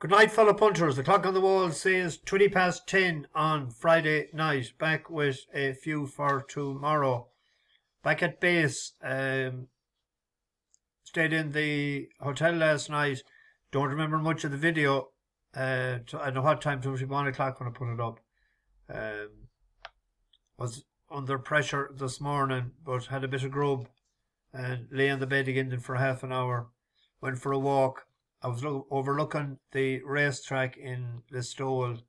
Good night, fellow punters. The clock on the wall says 20 past 10 on Friday night. Back with a few for tomorrow. Back at base. Stayed in the hotel last night. Don't remember much of the video. I don't know what time. It was 1 o'clock when I put it up. Was under pressure this morning, but had a bit of grub and lay on the bed again for half an hour. Went for a walk. I was overlooking the racetrack in Listowel,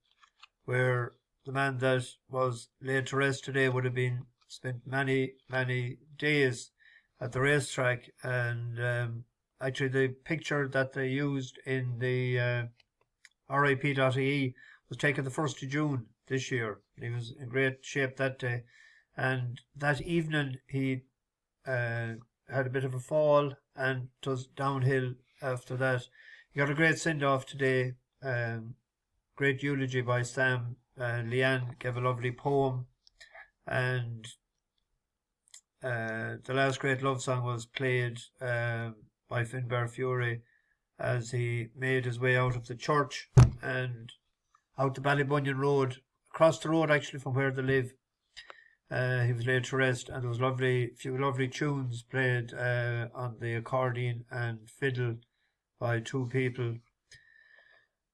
where the man that was laid to rest today would have been spent many, many days at the racetrack. And actually, the picture that they used in the RIP.ie was taken the 1st of June this year. He was in great shape that day. And that evening, he had a bit of a fall and it was downhill after that. He got a great send-off today. Great eulogy by Sam. Leanne gave a lovely poem. And the last great love song was played by Finbar Fury as he made his way out of the church and out the Ballybunion Road, across the road actually from where they live. He was laid to rest, and there was few lovely tunes played on the accordion and fiddle by two people.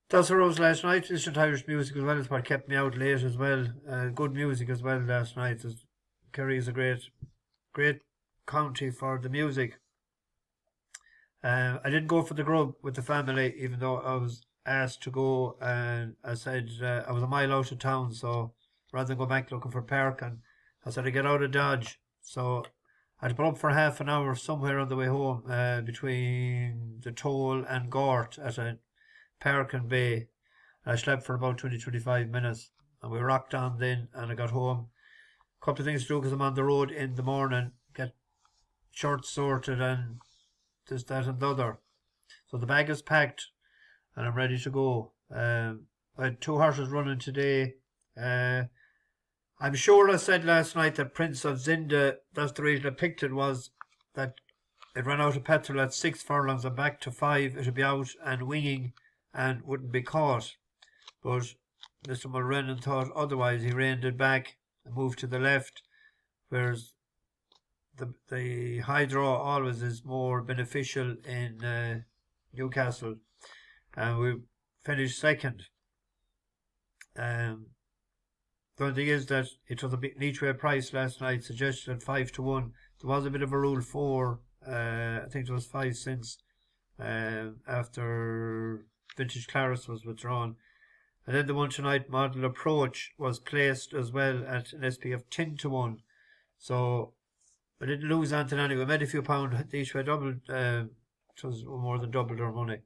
That's where I was last night. Listened to Irish music as well. It's what kept me out late as well. Good music as well last night. Kerry is a great county for the music. I didn't go for the grub with the family, even though I was asked to go, and I said I was a mile out of town, so rather than go back looking for parking, I said I'd get out of Dodge. So I'd put up for half an hour somewhere on the way home between the Toll and Gort at a parking bay. I slept for about 20-25 minutes, and we rocked on then, and I got home. A couple of things to do because I'm on the road in the morning, get shirts sorted and this, that and the other. So the bag is packed and I'm ready to go. I had 2 horses running today. I'm sure I said last night that Prince of Zinda, that's the reason I picked it, was that it ran out of petrol at 6 furlongs and back to 5. It would be out and winging and wouldn't be caught. But Mr. Mulrennan thought otherwise. He reined it back and moved to the left, whereas the high draw always is more beneficial in Newcastle. And we finished second. The only thing is that it was a bit each way price last night, suggested at 5-1. There was a bit of a rule 4, I think it was 5 cents after Vintage Claris was withdrawn. And then the one tonight, Model Approach, was placed as well at an SP of 10-1. So I didn't lose anything anyway. We made a few pounds each way, doubled, it was more than doubled our money.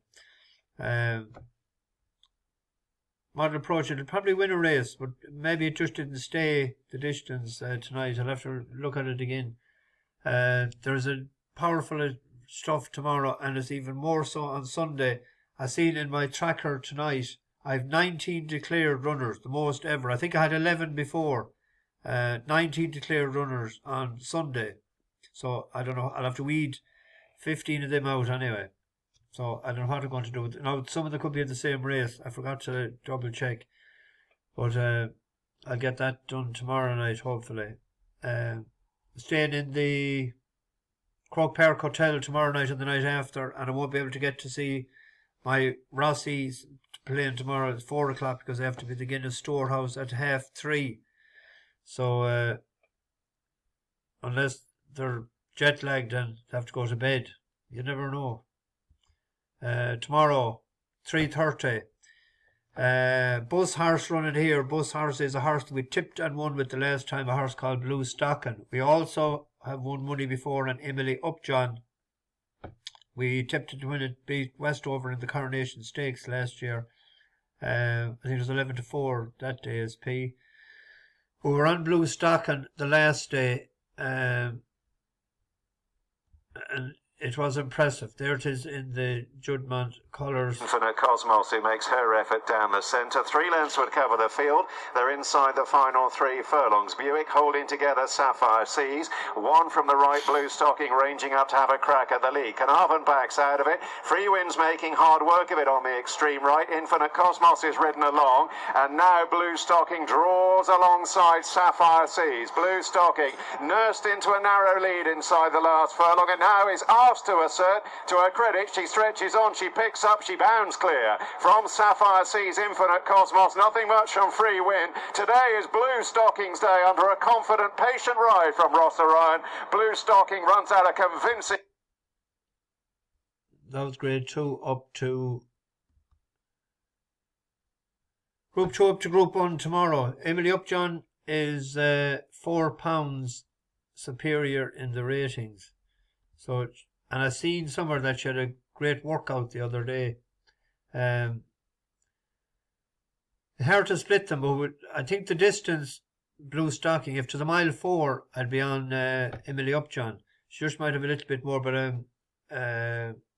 Model Approach, it'll probably win a race, but maybe it just didn't stay the distance tonight. I'll have to look at it again. There's a powerful stuff tomorrow, and it's even more so on Sunday. I seen in my tracker tonight, I've 19 declared runners, the most ever. I think I had 11 before. 19 declared runners on Sunday. So I don't know, I'll have to weed 15 of them out anyway. So I don't know what I'm going to do with it. Now, some of them could be in the same race. I forgot to double check. But I'll get that done tomorrow night, hopefully. Staying in the Croke Park Hotel tomorrow night and the night after, and I won't be able to get to see my Rossies playing tomorrow at 4 o'clock because they have to be at the Guinness Storehouse at 3:30. So unless they're jet lagged and they have to go to bed, you never know. Tomorrow, 3:30. Bus horse running here. Bus horse is a horse that we tipped and won with the last time, a horse called Bluestocking. We also have won money before on Emily Upjohn. We tipped it to win it, beat Westover in the Coronation Stakes last year. I think it was 11-4 that day SP. We were on Bluestocking the last day, and it was impressive. There it is in the Juddmonte colours. Infinite Cosmos, who makes her effort down the centre. 3 lengths would cover the field. They're inside the final 3 furlongs. Buick holding together Sapphire Seas. 1 from the right, Bluestocking ranging up to have a crack at the lead. Carnarvon backs out of it. Free Wind's making hard work of it on the extreme right. Infinite Cosmos is ridden along. And now Bluestocking draws alongside Sapphire Seas. Bluestocking nursed into a narrow lead inside the last furlong and now is asked to assert. To her credit, she stretches on, she picks up, she bounds clear. From Sapphire Seas, Infinite Cosmos, nothing much from Free Wind. Today is Bluestocking's day under a confident, patient ride from Ross Orion. Bluestocking runs out a convincing... That was grade 2 up to... Group 2 up to Group 1 tomorrow. Emily Upjohn is £4 superior in the ratings. So, and I seen somewhere that she had a great workout the other day. It's hard to split them, but I think the distance, Bluestocking, if to the mile 4, I'd be on Emily Upjohn. She just might have a little bit more, but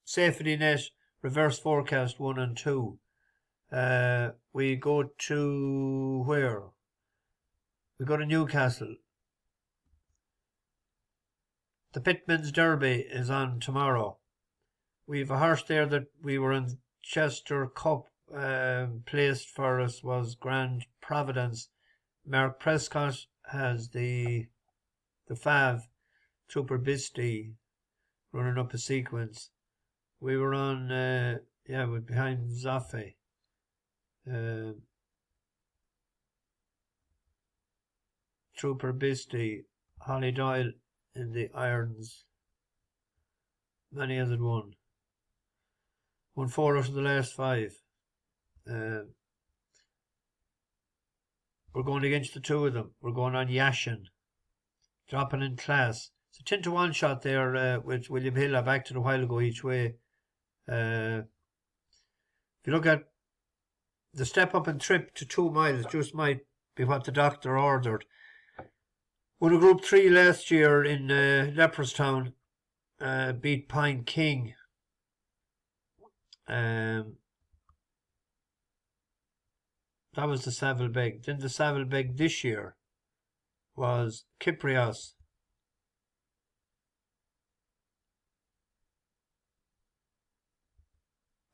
safety net, reverse forecast 1 and 2. We go to where? We go to Newcastle. The Pitman's Derby is on tomorrow. We've a horse there that we were in Chester Cup. Placed for us was Grand Providence. Mark Prescott has the Fav. Trooper Bisty running up a sequence. We were on we're behind Zaffe. Trooper Bisty, Holly Doyle in the irons. Many has it won. Won 4 out of the last 5. We're going against the 2 of them. We're going on Yashin. Dropping in class. It's a 10-to-1 shot there with William Hill. I backed it a while ago each way. If you look at the step up and trip to 2 miles, just might be what the doctor ordered. Won a Group 3 last year in Leopardstown. Beat Pine King. That was the Saddlebeg. Then the Saddlebeg this year was Kyprios.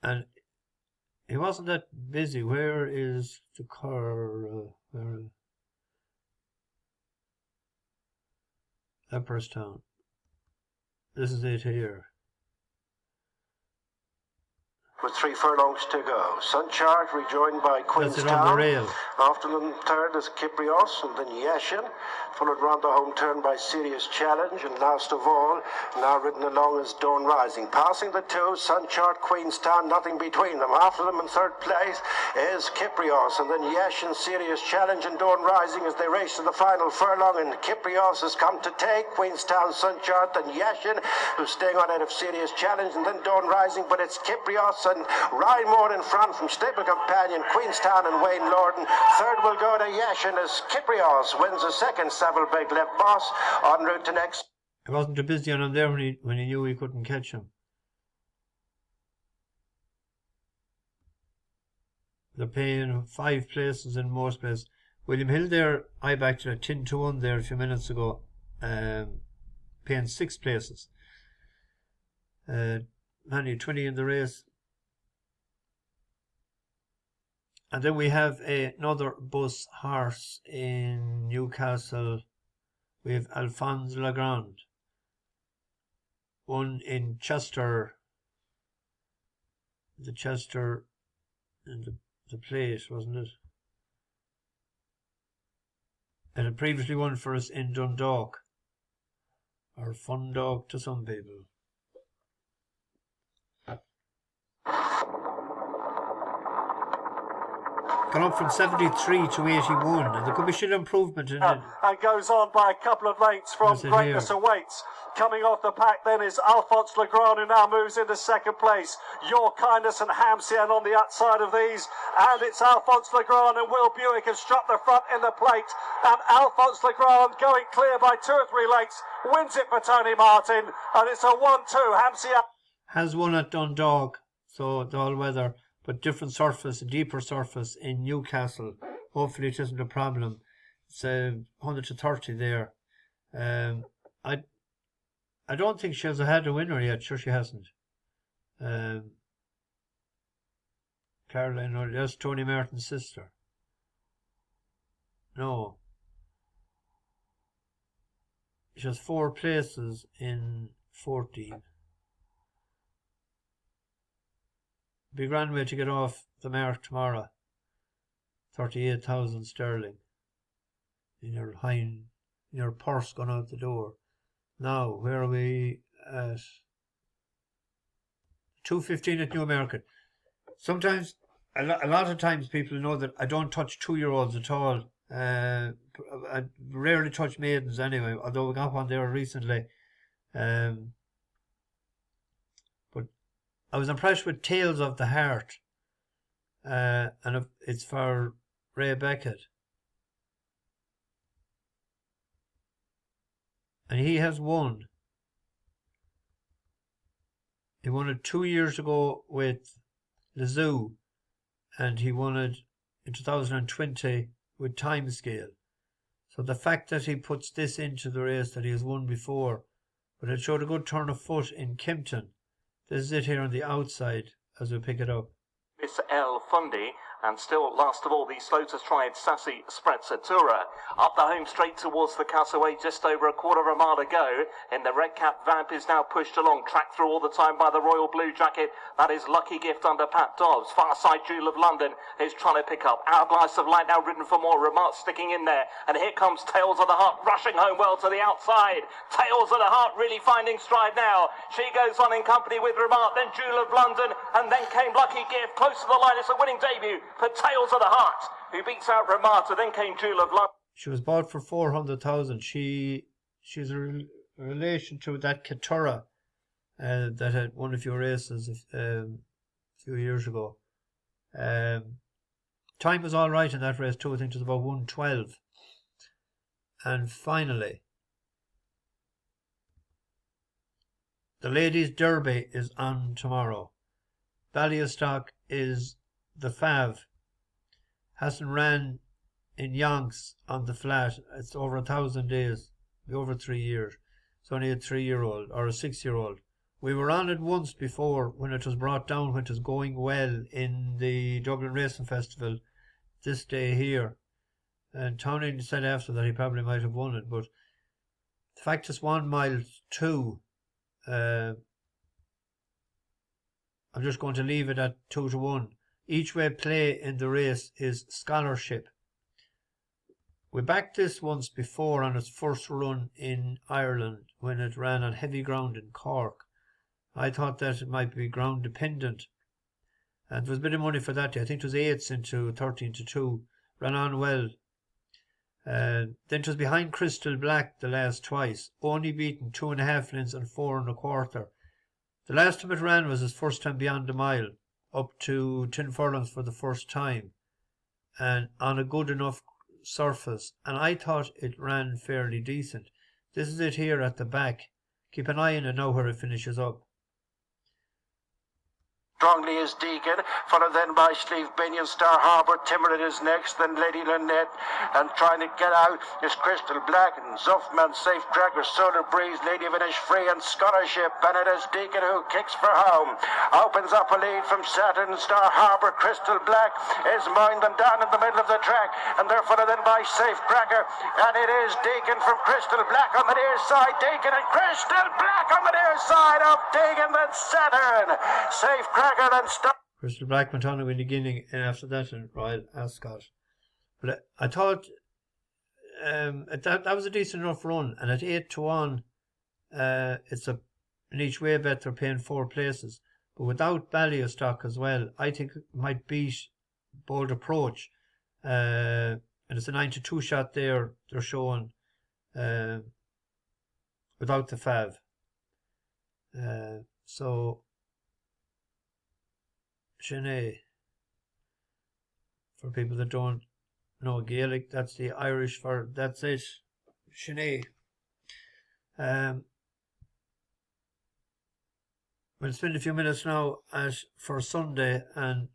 And he wasn't that busy. Where is the car? Leopardstown. This is it here. With 3 furlongs to go. Sunchart rejoined by Queenstown. After them third is Kyprios and then Yashin. Followed round the home turn by Serious Challenge. And last of all, now ridden along is Dawn Rising. Passing the 2, Sunchart, Queenstown, nothing between them. After them in third place is Kyprios. And then Yashin, Serious Challenge and Dawn Rising as they race to the final furlong. And Kyprios has come to take Queenstown, Sunchart and Yashin, who's staying on out of Serious Challenge. And then Dawn Rising, but it's Kyprios and Ryan Moore in front from Stable Companion, Queenstown and Wayne Lorden. Third will go to Yashin as Kyprios wins a second Saddlebeg left boss en route to next. I wasn't too busy on him there when he knew he couldn't catch him. They're paying 5 places in most places. William Hill there, I backed it at 10-to-1 there a few minutes ago. Paying 6 places. Only 20 in the race. And then we have another bus horse in Newcastle. We have Alphonse Grande. One in Chester. The Chester and the place, wasn't it? And it previously won for us in Dundalk. Or Fundalk to some people. gone up from 73 to 81, and there could be still improvement in it. And goes on by a couple of lengths from Greatness Awaits. Coming off the pack then is Alphonse Grande, who now moves into second place. Your Kindness and Hamsian on the outside of these. And it's Alphonse Grande and Will Buick have struck the front in the plate. And Alphonse Grande going clear by 2 or 3 lengths. Wins it for Tony Martin. And it's a 1-2. Hamsian has won at Dundalk, so the all-weather, but different surface, a deeper surface in Newcastle. Hopefully it isn't a problem. It's 100 to 30 there. I don't think she has had a winner yet. Sure she hasn't. Caroline, or that's Tony Martin's sister. No. She has 4 places in 14. Be a grand way to get off the mark tomorrow. 38,000 sterling in your purse going out the door. Now, where are we at? 2:15 at Newmarket. Sometimes, a lot of times, people know that I don't touch 2-year-olds at all. I rarely touch maidens anyway, although we got one there recently. But I was impressed with Tales of the Heart, and it's for Ray Beckett. And he has won. He won it 2 years ago with the Zoo, and he won it in 2020 with Timescale. So the fact that he puts this into the race that he has won before, but it showed a good turn of foot in Kimpton. This is it here on the outside as we pick it up. Miss L. Fundy, and still last of all the slow to stride Sassy Sprezzatura. Up the home straight towards the Castaway, just over a quarter of a mile to go. In the red cap, Vamp is now pushed along, tracked through all the time by the Royal Blue Jacket. That is Lucky Gift under Pat Dobbs. Far side Jewel of London is trying to pick up. Hourglass of Light now ridden for more. Remark sticking in there. And here comes Tales of the Heart rushing home well to the outside. Tales of the Heart really finding stride now. She goes on in company with Remark, then Jewel of London, and then came Lucky Gift. Close to the line, it's a winning debut for Tales of the Heart, who beats out Ramata. Then came Jewel of London. She was bought for 400,000. She's a relation to that Curragh that had won a few races a few years ago. Time was all right in that race too. I think it was about 1:12. And finally, the Ladies' Derby is on tomorrow. Ballyostock is the Fav. Hasn't ran in Yonks on the flat. It's over 1,000 days, over 3 years. It's only a 3-year-old or a 6-year-old. We were on it once before when it was brought down, when it was going well in the Dublin Racing Festival this day here. And Tony said after that he probably might have won it, but the fact it's 1 mile 2. I'm just going to leave it at 2-1. Each way play in the race is Scholarship. We backed this once before on its first run in Ireland when it ran on heavy ground in Cork. I thought that it might be ground dependent, and there was a bit of money for that day. I think it was 8s into 13-2. Ran on well. Then it was behind Crystal Black the last twice, only beaten 2.5 lengths and 4 1/4. The last time it ran was his first time beyond a mile, up to 10 furlongs for the first time, and on a good enough surface, and I thought it ran fairly decent. This is it here at the back. Keep an eye on it now where it finishes up. Strongly is Deacon, followed then by Sleeve Binion, Star Harbour, Timmerin is next, then Lady Lynette, and trying to get out is Crystal Black, and Zuffman, Safe Tracker, Solar Breeze, Lady Vinish Free, and Scholarship, and it is Deacon who kicks for home. Opens up a lead from Saturn, Star Harbour, Crystal Black is mined and down in the middle of the track, and they're followed then by Safe Tracker, and it is Deacon from Crystal Black on the near side, Deacon and Crystal Black on the near side of Deacon, then Saturn, Safe Tracker. Crystal Black went on to win the beginning, and after that in Royal Ascot. But I thought that was a decent enough run, and at 8-1, it's an each way bet. They're paying 4 places, but without Ballyostock as well, I think it might beat Bold Approach. and it's a 9-2 shot there. They're showing without the fav. So Sinead, for people that don't know Gaelic, that's the Irish for that's it. Sinead. We'll spend a few minutes now for Sunday, and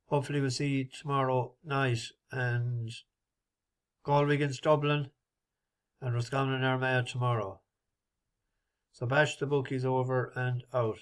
hopefully we'll see you tomorrow night, and Galway against Dublin and Roscommon and Armagh tomorrow. So bash the bookies over and out.